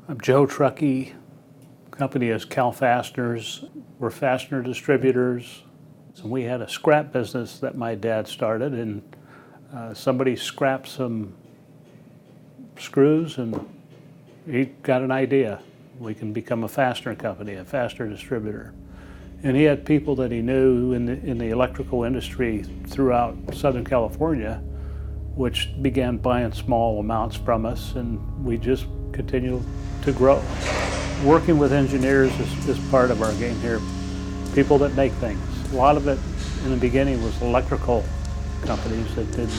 I'm Joe Truckey. Company is Cal-Fasteners. We're fastener distributors. So we had a scrap business that my dad started, and somebody scrapped some screws, and he got an idea. We can become a fastener company, a fastener distributor. And he had people that he knew in the electrical industry throughout Southern California, which began buying small amounts from us, and we just continue to grow. Working with engineers is part of our game here. People that make things. A lot of it in the beginning was electrical companies that did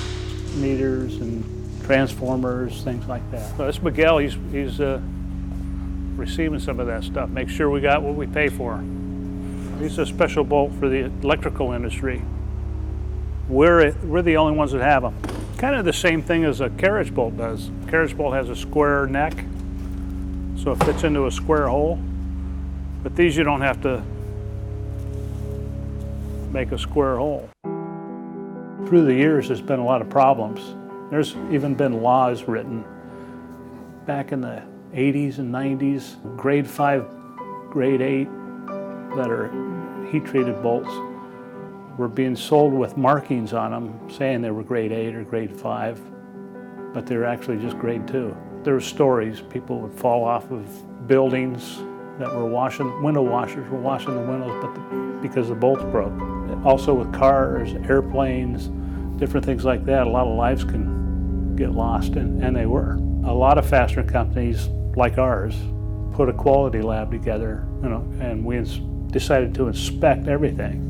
meters and transformers, things like that. So that's Miguel, he's receiving some of that stuff. Make sure we got what we pay for. These are a special bolt for the electrical industry. We're the only ones that have them. Kind of the same thing as a carriage bolt does. Carriage bolt has a square neck, so it fits into a square hole. But these you don't have to make a square hole. Through the years, there's been a lot of problems. There's even been laws written back in the 80s and 90s, grade 5, grade 8, that are heat-treated bolts were being sold with markings on them saying they were grade 8 or grade 5, but they were actually just grade 2. There were stories, people would fall off of buildings that were window washers were washing the windows, but because the bolts broke. Also with cars, airplanes, different things like that, a lot of lives can get lost, and they were. A lot of fastener companies like ours put a quality lab together, and we decided to inspect everything.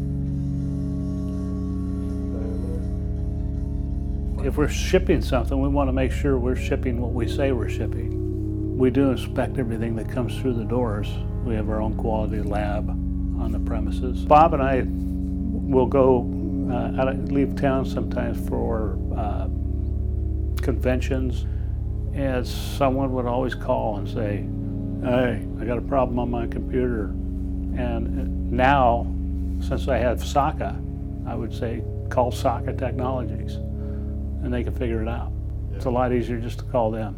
If we're shipping something, we want to make sure we're shipping what we say we're shipping. We do inspect everything that comes through the doors. We have our own quality lab on the premises. Bob and I will go leave town sometimes for conventions, and someone would always call and say, "Hey, I got a problem on my computer." And now, since I have SACA, I would say call SACA Technologies, and they can figure it out. Yeah. It's a lot easier just to call them.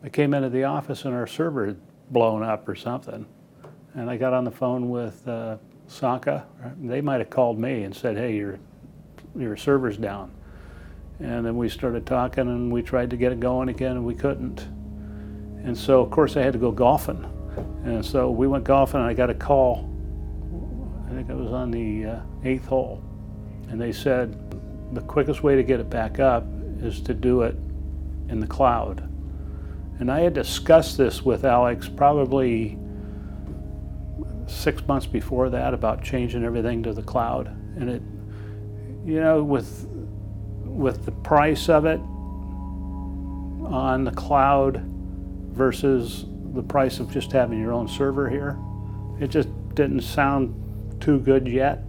I came into the office and our server had blown up or something, and I got on the phone with SACA. They might have called me and said, "Hey, your server's down." And then we started talking, and we tried to get it going again, and we couldn't. And so, of course, I had to go golfing. And so we went golfing, and I got a call. I think it was on the 8th hole. And they said, the quickest way to get it back up is to do it in the cloud. And I had discussed this with Alex probably 6 months before that about changing everything to the cloud. And it, with the price of it on the cloud versus the price of just having your own server here, it just didn't sound too good yet.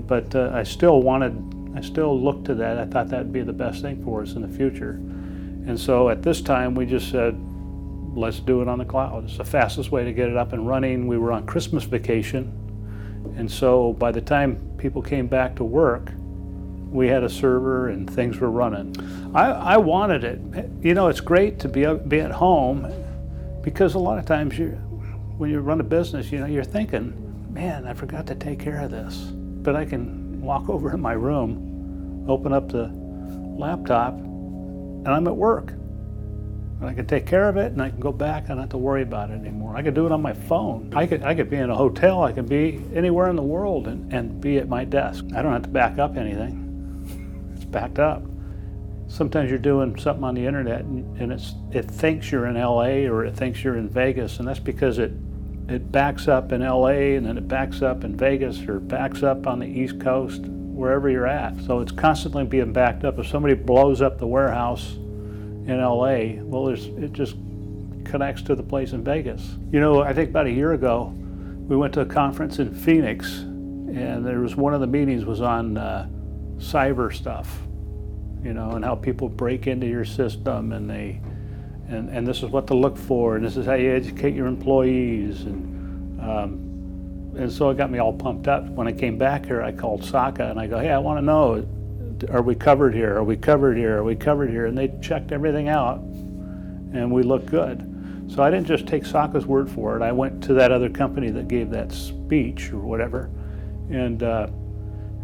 But I still looked to that. I thought that'd be the best thing for us in the future. And so at this time, we just said, let's do it on the cloud. It's the fastest way to get it up and running. We were on Christmas vacation, and so by the time people came back to work, we had a server and things were running. I wanted it. It's great to be at home, because a lot of times when you run a business, you're thinking, man, I forgot to take care of this. But I can walk over to my room, open up the laptop, and I'm at work. And I can take care of it, and I can go back. I don't have to worry about it anymore. I can do it on my phone. I could be in a hotel. I could be anywhere in the world and be at my desk. I don't have to back up anything. It's backed up. Sometimes you're doing something on the internet, and it thinks you're in LA or it thinks you're in Vegas, and that's because it backs up in LA, and then it backs up in Vegas, or backs up on the East Coast, wherever you're at. So it's constantly being backed up. If somebody blows up the warehouse in LA, well, it just connects to the place in Vegas. I think about a year ago, we went to a conference in Phoenix, and there was one of the meetings was on cyber stuff, and how people break into your system, and this is what to look for, and this is how you educate your employees, and so it got me all pumped up. When I came back here, I called SACA, and I go, hey, I want to know, are we covered here? Are we covered here? Are we covered here? And they checked everything out, and we looked good. So I didn't just take SACA's word for it. I went to that other company that gave that speech or whatever, and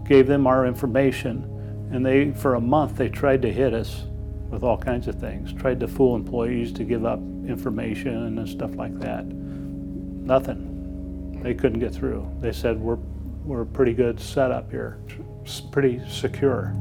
gave them our information. And they, for a month, they tried to hit us with all kinds of things. Tried to fool employees to give up information and stuff like that. Nothing. They couldn't get through. They said we're pretty good setup here, pretty secure.